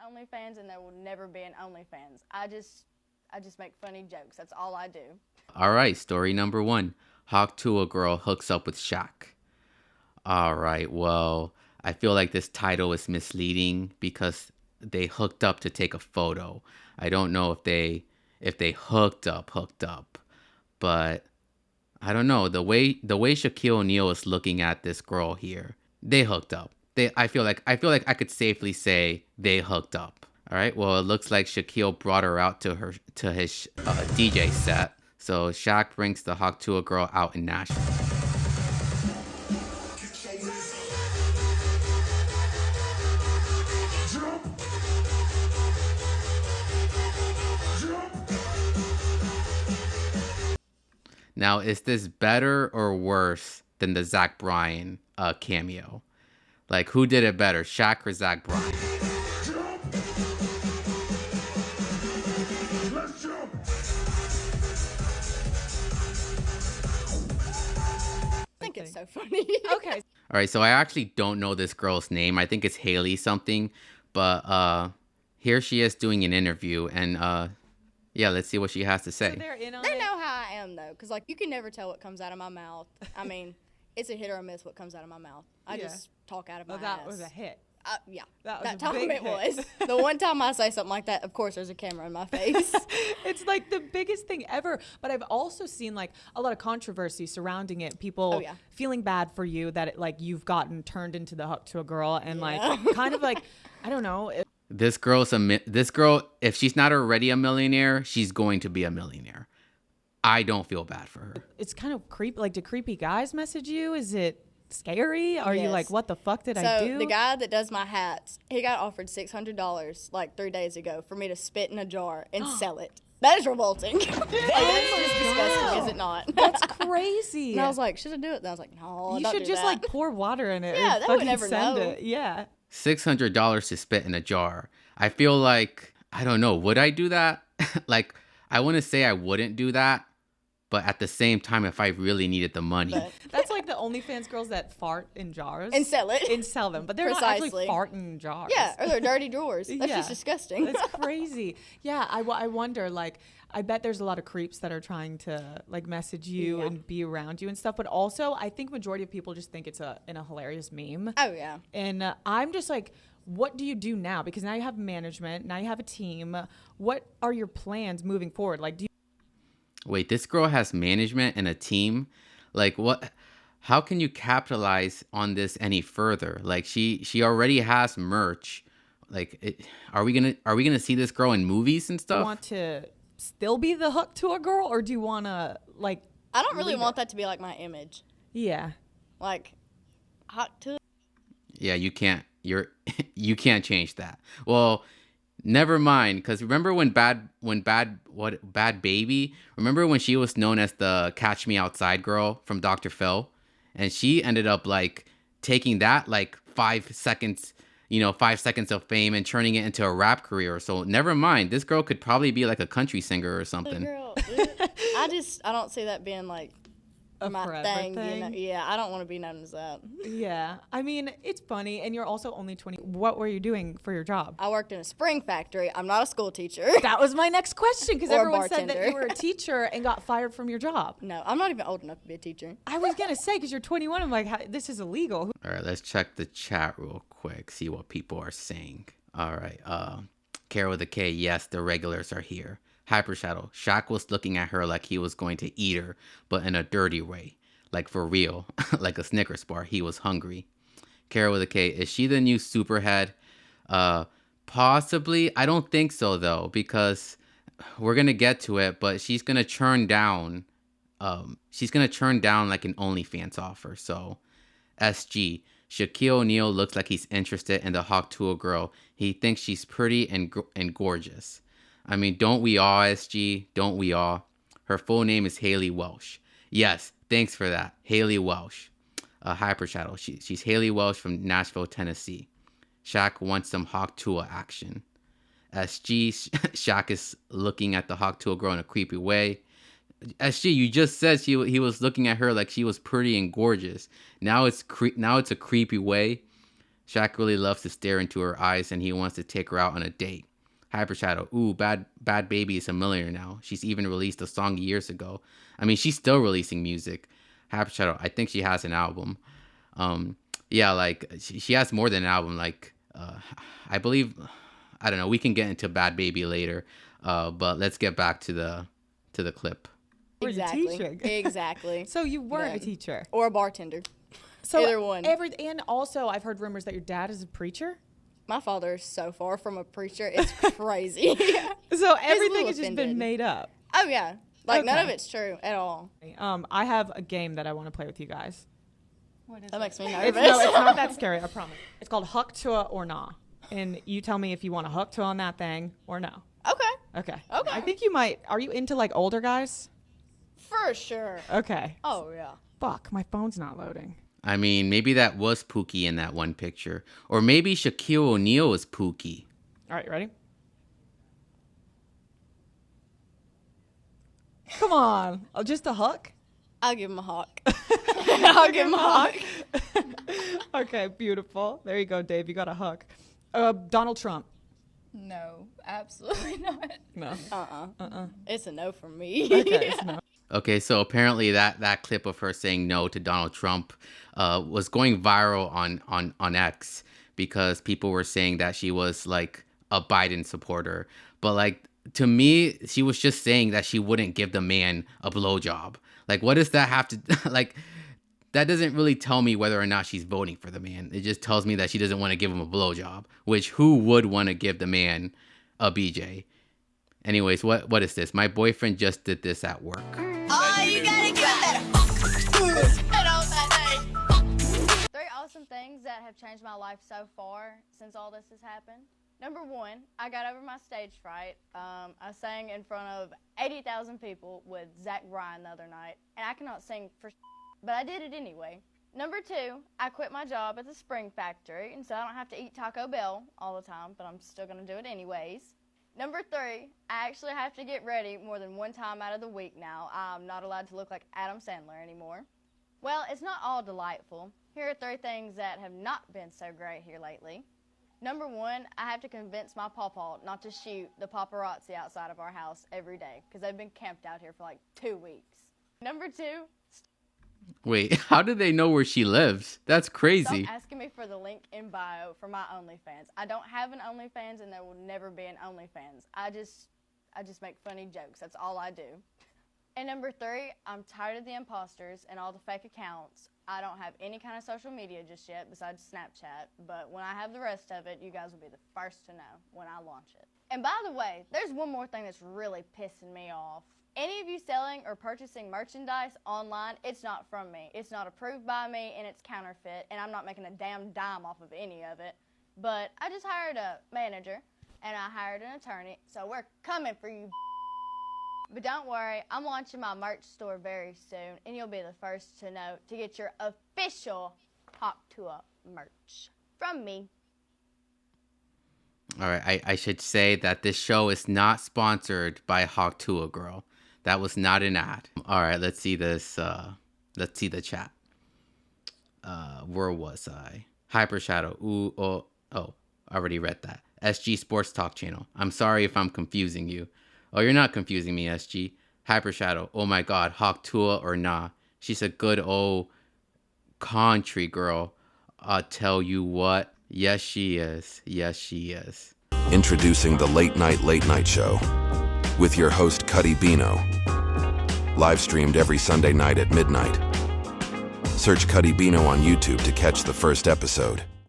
OnlyFans, and there will never be an OnlyFans. I just make funny jokes. That's all I do. All right, story number 1. Hawk Tuah girl hooks up with Shaq. All right, well, I feel like this title is misleading because they hooked up to take a photo. I don't know if they hooked up, but I don't know. The way Shaquille O'Neal is looking at this girl here, they hooked up. I feel like I could safely say they hooked up. All right. Well, it looks like Shaquille brought her out to his DJ set. So Shaq brings the Hawk Tuah girl out in Nashville. Now, is this better or worse than the Zach Bryan cameo? Like, who did it better, Shaq or Zach Bryan? I think it's so funny. Okay. All right, so I actually don't know this girl's name. I think it's Haley something, but here she is doing an interview, and yeah, let's see what she has to say. So they're in on They it? know how I am, though, because, like, you can never tell what comes out of my mouth. I mean, it's a hit or a miss what comes out of my mouth. I just talk out of my ass. That was a hit. Yeah, That was that a time big it hit. was. The one time I say something like that, of course, there's a camera in my face. It's like the biggest thing ever. But I've also seen like a lot of controversy surrounding it. People feeling bad for you that it, like you've gotten turned into the hook to a girl and like kind of like, I don't know. This girl, if she's not already a millionaire, she's going to be a millionaire. I don't feel bad for her. It's kind of creepy. Like, do creepy guys message you? Is it scary? Are you like, what the fuck did I do? So the guy that does my hats, he got offered $600 like 3 days ago for me to spit in a jar and sell it. That is revolting. Like, that's just disgusting, is it not? That's crazy. And I was like, should I do it? And I was like, no, you don't should do just that. like pour water in it. Yeah, or they would fucking never send know. it. Yeah. $600 to spit in a jar. I feel like, I don't know, would I do that? Like, I want to say I wouldn't do that, but at the same time, if I really needed the money. That's like the OnlyFans girls that fart in jars. And sell it. And sell them. But they're not actually farting in jars. Yeah, or they're dirty drawers. That's just disgusting. That's crazy. Yeah, I wonder, like, I bet there's a lot of creeps that are trying to, like, message you and be around you and stuff. But also, I think majority of people just think it's a hilarious meme. Oh, yeah. And I'm just like, what do you do now? Because now you have management. Now you have a team. What are your plans moving forward? Like, do you... Wait, this girl has management and a team? Like, what? How can you capitalize on this any further? Like, she already has merch. Like, are we gonna see this girl in movies and stuff? Do you want to still be the hook to a girl, or do you want to, like... I don't really want that to be, like, my image. Yeah. Like, hot to... Yeah, you can't change that. Well, never mind, because remember when Bad Baby, remember when she was known as the Catch Me Outside girl from Dr. Phil, and she ended up like taking that like 5 seconds, 5 seconds of fame and turning it into a rap career. So never mind, this girl could probably be like a country singer or something. Girl, I don't see that being like my thing. Yeah, I don't want to be known as that. Yeah, I mean, it's funny, and you're also only 20. What were you doing for your job? I worked in a spring factory. I'm not a school teacher. That was my next question, because Or a everyone said that bartender. you were a teacher and got fired from your job. No, I'm not even old enough to be a teacher. I was gonna say, because you're 21, I'm like, this is illegal. All right, let's check the chat real quick, see what people are saying. All right, Carol with a K, yes, the regulars are here. Hyper Shadow, Shaq was looking at her like he was going to eat her, but in a dirty way. Like for real, like a Snickers bar. He was hungry. Carol with a K, is she the new Superhead? Possibly. I don't think so though, because we're gonna get to it. But she's gonna churn down. She's gonna churn down like an OnlyFans offer. So, SG, Shaquille O'Neal looks like he's interested in the Hawk Tuah girl. He thinks she's pretty and gorgeous. I mean, don't we all, SG? Don't we all? Her full name is Haley Welsh. Yes, thanks for that. Haley Welsh. Hyper Shadow. She's Haley Welsh from Nashville, Tennessee. Shaq wants some Hawk Tuah action. SG, Shaq is looking at the Hawk Tuah girl in a creepy way. SG, you just said he was looking at her like she was pretty and gorgeous. Now it's a creepy way. Shaq really loves to stare into her eyes and he wants to take her out on a date. Hyper Shadow, ooh, Bad Baby is a millionaire now. She's even released a song years ago. I mean, she's still releasing music. Hyper Shadow, I think she has an album. Yeah, like she has more than an album. Like I believe, I don't know. We can get into Bad Baby later, but let's get back to the clip. Exactly. Exactly. So you weren't a teacher or a bartender. So either one. And also, I've heard rumors that your dad is a preacher. My father is so far from a preacher. It's crazy. So everything has just been made up. Oh, yeah. Like, none of it's true at all. I have a game that I want to play with you guys. What is that? Makes me nervous. It's not that scary, I promise. It's called Huck, Tuah, or Nah. And you tell me if you want to Huck, Tuah on that thing or no. Okay. I think you might. Are you into, like, older guys? For sure. Okay. Oh, yeah. Fuck, my phone's not loading. I mean, maybe that was Pookie in that one picture. Or maybe Shaquille O'Neal was Pookie. All right, you ready? Come on. Oh, just a Huck? I'll give him a hawk. I'll give him a hawk. Okay, beautiful. There you go, Dave. You got a Huck. Donald Trump. No, absolutely not. No. It's a no from me. Okay, it's no. Okay, so apparently that clip of her saying no to Donald Trump was going viral on X because people were saying that she was like a Biden supporter. But like to me, she was just saying that she wouldn't give the man a blowjob. Like, what does that have to like? That doesn't really tell me whether or not she's voting for the man. It just tells me that she doesn't want to give him a blowjob. Which who would want to give the man a BJ? Anyways, what is this? My boyfriend just did this at work. Oh, you gotta give that. 3 awesome things that have changed my life so far since all this has happened. Number 1, I got over my stage fright. I sang in front of 80,000 people with Zach Bryan the other night, and I cannot sing for but I did it anyway. Number 2, I quit my job at the Spring Factory, and so I don't have to eat Taco Bell all the time, but I'm still going to do it anyways. Number 3, I actually have to get ready more than 1 time out of the week now. I'm not allowed to look like Adam Sandler anymore. Well, it's not all delightful. Here are 3 things that have not been so great here lately. Number 1, I have to convince my pawpaw not to shoot the paparazzi outside of our house every day because they've been camped out here for like 2 weeks. Number 2, Wait, how do they know where she lives? That's crazy. Stop asking me for the link in bio for my OnlyFans. I don't have an OnlyFans and there will never be an OnlyFans. I just make funny jokes. That's all I do. And number 3, I'm tired of the imposters and all the fake accounts. I don't have any kind of social media just yet besides Snapchat, but when I have the rest of it, you guys will be the first to know when I launch it. And by the way, there's one more thing that's really pissing me off. Any of you selling or purchasing merchandise online, it's not from me. It's not approved by me, and it's counterfeit, and I'm not making a damn dime off of any of it. But I just hired a manager, and I hired an attorney, so we're coming for you. But don't worry, I'm launching my merch store very soon, and you'll be the first to know to get your official Hawk Tuah merch from me. All right, I should say that this show is not sponsored by Hawk Tuah Girl. That was not an ad. All right, let's see this. Let's see the chat. Where was I? Hyper Shadow. Ooh, I already read that. SG Sports Talk Channel. I'm sorry if I'm confusing you. Oh, you're not confusing me, SG. Hyper Shadow. Oh my God, Hawk Tuah or nah? She's a good old country girl. I'll tell you what. Yes, she is. Yes, she is. Introducing the Late Night Show with your host, Cuddy Bino. Live streamed every Sunday night at midnight. Search Cuddy Bino on YouTube to catch the first episode.